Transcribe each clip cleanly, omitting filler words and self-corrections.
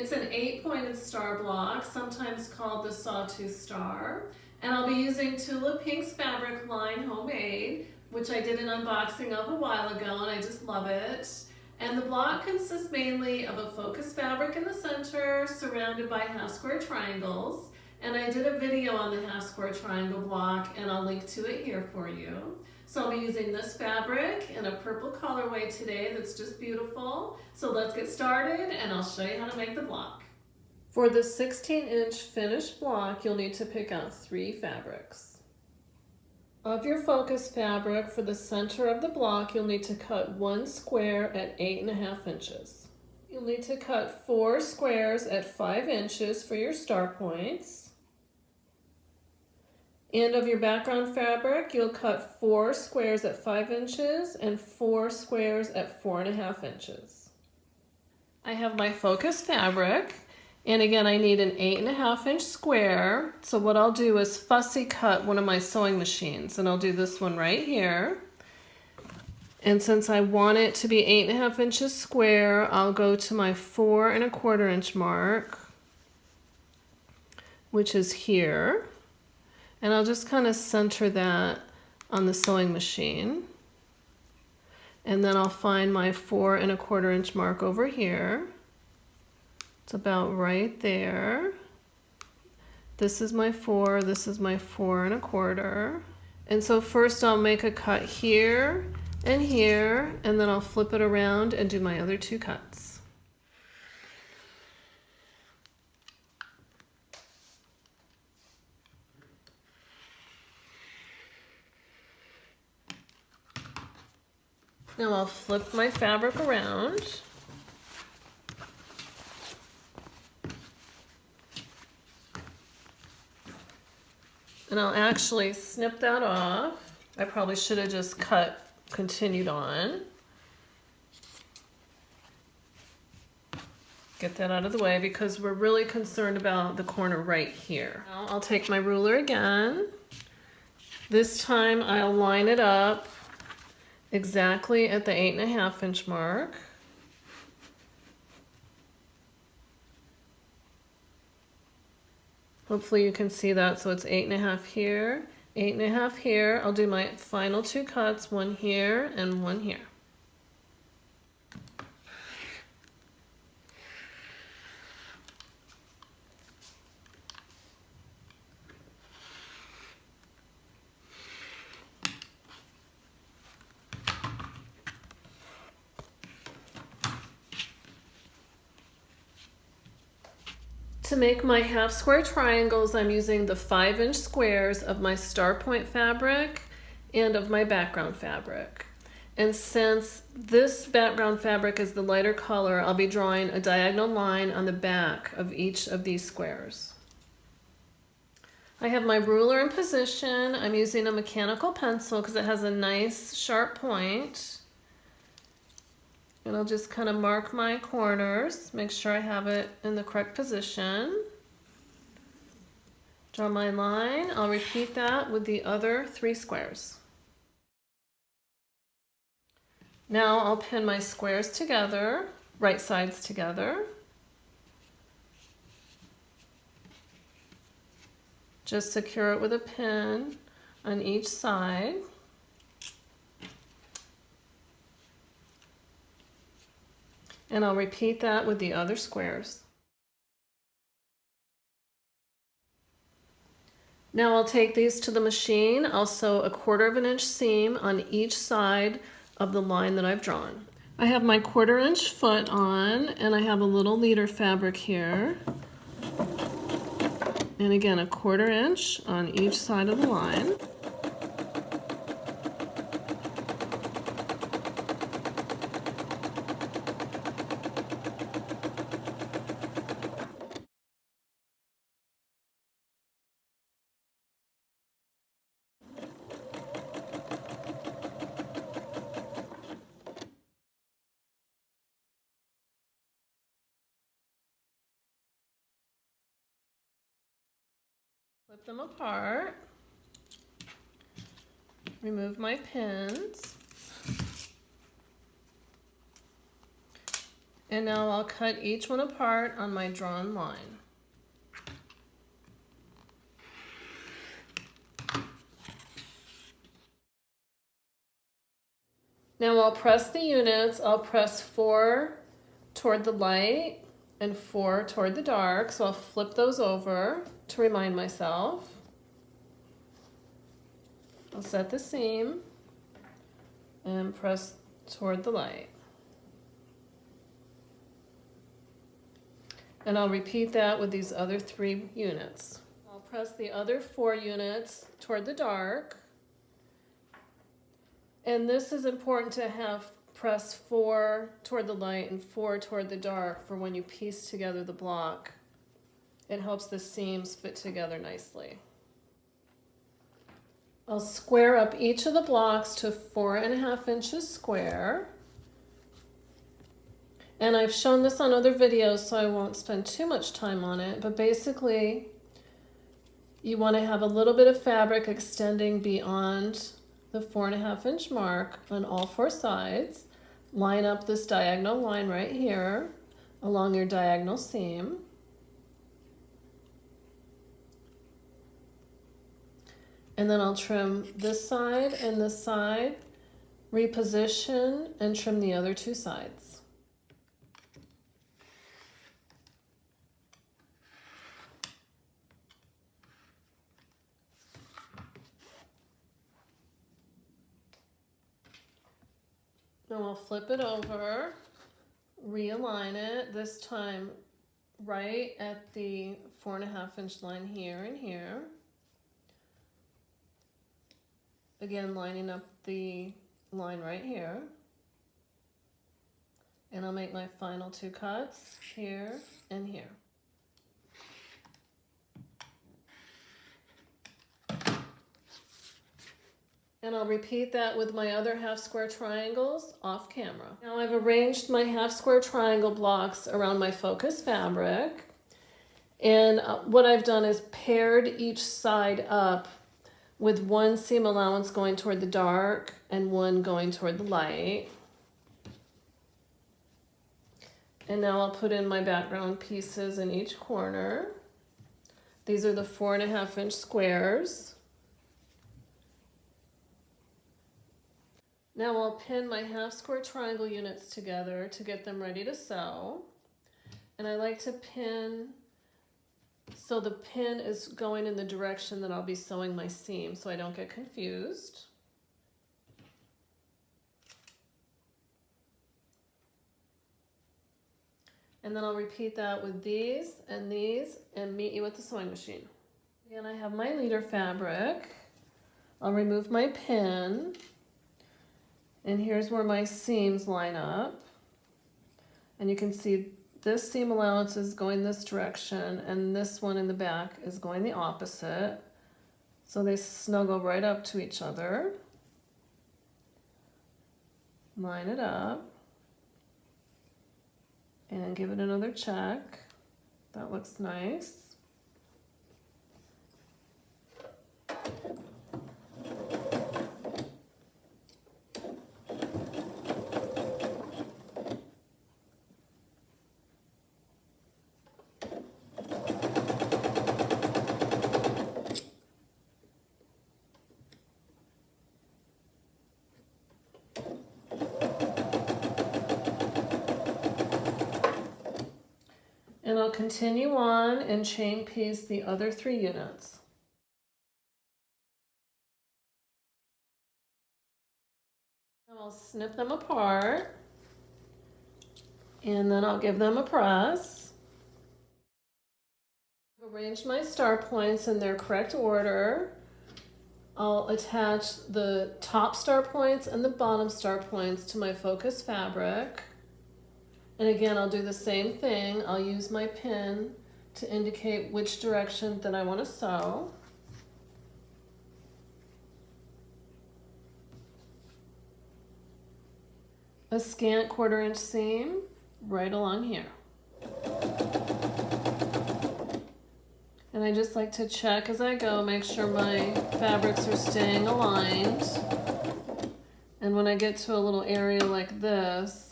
It's an 8-pointed star block, sometimes called the Sawtooth Star. And I'll be using Tula Pink's fabric line homemade, which I did an unboxing of a while ago, and I just love it. And the block consists mainly of a focus fabric in the center, surrounded by half square triangles. And I did a video on the half square triangle block, and I'll link to it here for you. So I'll be using this fabric in a purple colorway today that's just beautiful. So let's get started, and I'll show you how to make the block. For the 16-inch finished block, you'll need to pick out 3 fabrics. Of your focus fabric for the center of the block, you'll need to cut 1 square at 8.5 inches. You'll need to cut 4 squares at 5 inches for your star points. And of your background fabric, you'll cut 4 squares at 5 inches and 4 squares at 4.5 inches. I have my focus fabric, and again I need an 8.5-inch square. So what I'll do is fussy cut one of my sewing machines, and I'll do this one right here. And since I want it to be 8.5 inches square, I'll go to my 4.25 inch mark, which is here. And I'll just kind of center that on the sewing machine. And then I'll find my 4.25 inch mark over here. It's about right there. This is my 4, this is my 4.25. And so first I'll make a cut here, and then I'll flip it around and do my other 2 cuts. Now I'll flip my fabric around. And I'll actually snip that off. I probably should have just continued on. Get that out of the way because we're really concerned about the corner right here. Now I'll take my ruler again. This time I'll line it up exactly at the 8.5 inch mark. Hopefully you can see that. So it's 8.5 here, 8.5 here. I'll do my final 2 cuts, one here and one here. To make my half square triangles, I'm using the 5-inch squares of my star point fabric and of my background fabric. And since this background fabric is the lighter color, I'll be drawing a diagonal line on the back of each of these squares. I have my ruler in position. I'm using a mechanical pencil because it has a nice sharp point. And I'll just kind of mark my corners, make sure I have it in the correct position. Draw my line. I'll repeat that with the other 3 squares. Now I'll pin my squares together, right sides together. Just secure it with a pin on each side. And I'll repeat that with the other squares. Now I'll take these to the machine. I'll sew a 1/4 inch seam on each side of the line that I've drawn. I have my 1/4 inch foot on, and I have a little leader fabric here. And again, a 1/4 inch on each side of the line. Flip them apart, remove my pins, And now I'll cut each one apart on my drawn line. Now I'll press the units. I'll press 4 toward the light and 4 toward the dark. So I'll flip those over to remind myself. I'll set the seam and press toward the light. And I'll repeat that with these other 3 units. I'll press the other 4 units toward the dark. And this is important to have press 4 toward the light and 4 toward the dark for when you piece together the block. It helps the seams fit together nicely. I'll square up each of the blocks to 4.5 inches square. And I've shown this on other videos, so I won't spend too much time on it, but basically you want to have a little bit of fabric extending beyond the 4.5 inch mark on all 4 sides. Line up this diagonal line right here along your diagonal seam. And then I'll trim this side and this side, reposition, and trim the other 2 sides. Then we'll flip it over, realign it, this time right at the 4.5 inch line here and here. Again, lining up the line right here. And I'll make my final 2 cuts here and here. And I'll repeat that with my other half square triangles off camera. Now I've arranged my half square triangle blocks around my focus fabric. And what I've done is paired each side up with 1 seam allowance going toward the dark and 1 going toward the light. And now I'll put in my background pieces in each corner. These are the 4.5 inch squares. Now I'll pin my half square triangle units together to get them ready to sew. And I like to pin so the pin is going in the direction that I'll be sewing my seam so I don't get confused. And then I'll repeat that with these and meet you at the sewing machine. And I have my leader fabric. I'll remove my pin. And here's where my seams line up. And you can see this seam allowance is going this direction and this one in the back is going the opposite. So they snuggle right up to each other. Line it up. And give it another check. That looks nice. And I'll continue on and chain piece the other 3 units. I'll snip them apart and then I'll give them a press. I've arranged my star points in their correct order. I'll attach the top star points and the bottom star points to my focus fabric. And again, I'll do the same thing. I'll use my pin to indicate which direction that I want to sew. A scant 1/4 inch seam right along here. And I just like to check as I go, make sure my fabrics are staying aligned. And when I get to a little area like this,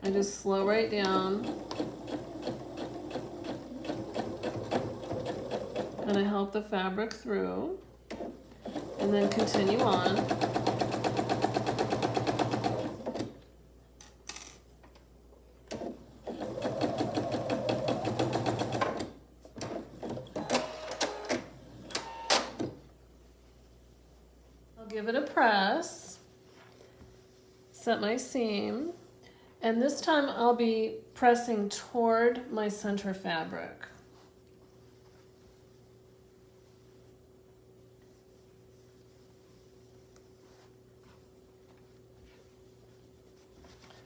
I just slow right down. And I help the fabric through. And then continue on. I'll give it a press, set my seam, and this time I'll be pressing toward my center fabric.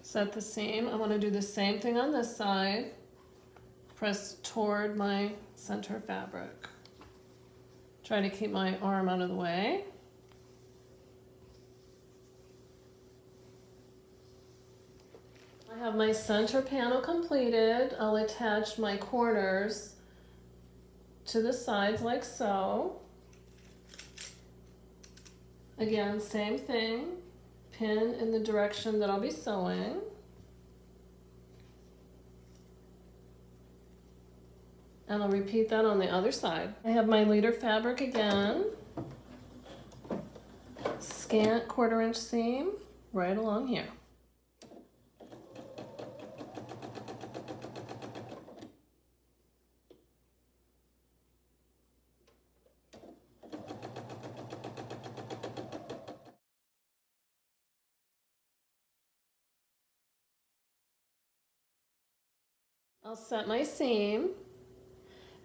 Set the seam. I want to do the same thing on this side. Press toward my center fabric. Try to keep my arm out of the way. I have my center panel completed. I'll attach my corners to the sides like so. Again, same thing. Pin in the direction that I'll be sewing. And I'll repeat that on the other side. I have my leader fabric again. Scant 1/4 inch seam right along here. I'll set my seam,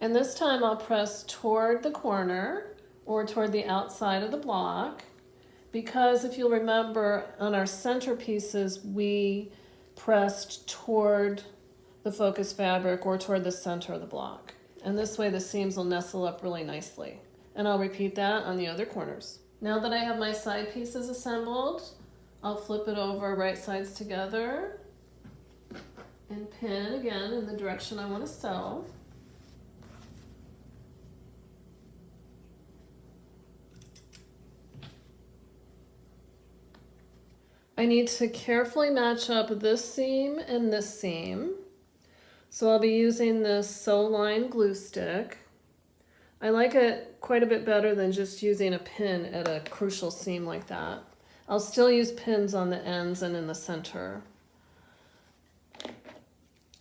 and this time I'll press toward the corner or toward the outside of the block, because if you'll remember on our center pieces we pressed toward the focus fabric or toward the center of the block, and this way the seams will nestle up really nicely. And I'll repeat that on the other corners. Now that I have my side pieces assembled, I'll flip it over right sides together and pin again in the direction I want to sew. I need to carefully match up this seam and this seam. So I'll be using this Sew Line glue stick. I like it quite a bit better than just using a pin at a crucial seam like that. I'll still use pins on the ends and in the center.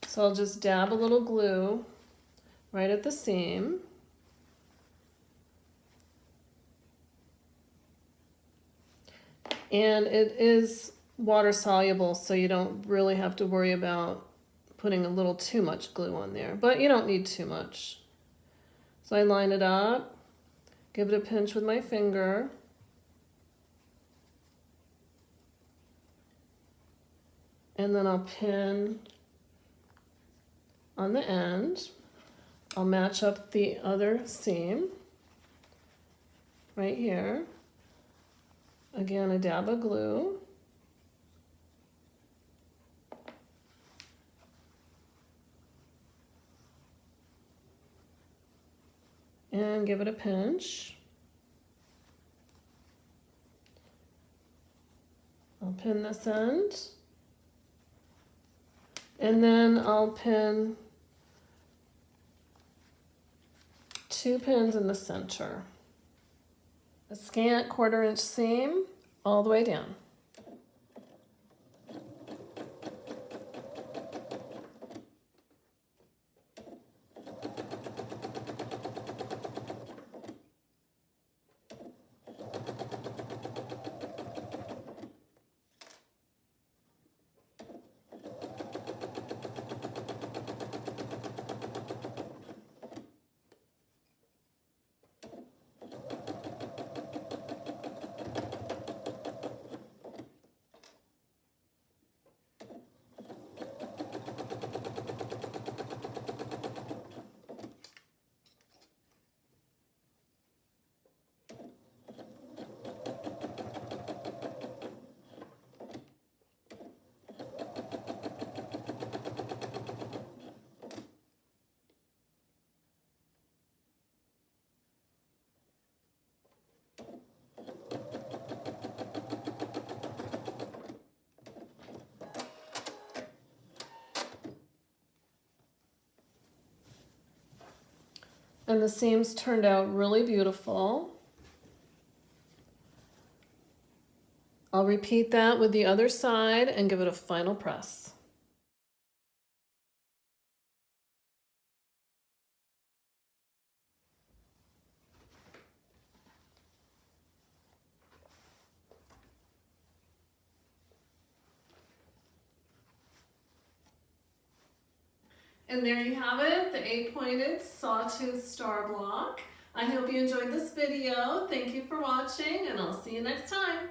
So I'll just dab a little glue right at the seam. And it is water soluble, so you don't really have to worry about putting a little too much glue on there, but you don't need too much. So I line it up, give it a pinch with my finger, and then I'll pin on the end. I'll match up the other seam right here. Again, a dab of glue. And give it a pinch. I'll pin this end. And then I'll pin 2 pins in the center. A scant 1/4 inch seam all the way down. And the seams turned out really beautiful. I'll repeat that with the other side and give it a final press. And there you have it, the 8-pointed Sawtooth Star block. I hope you enjoyed this video. Thank you for watching, and I'll see you next time.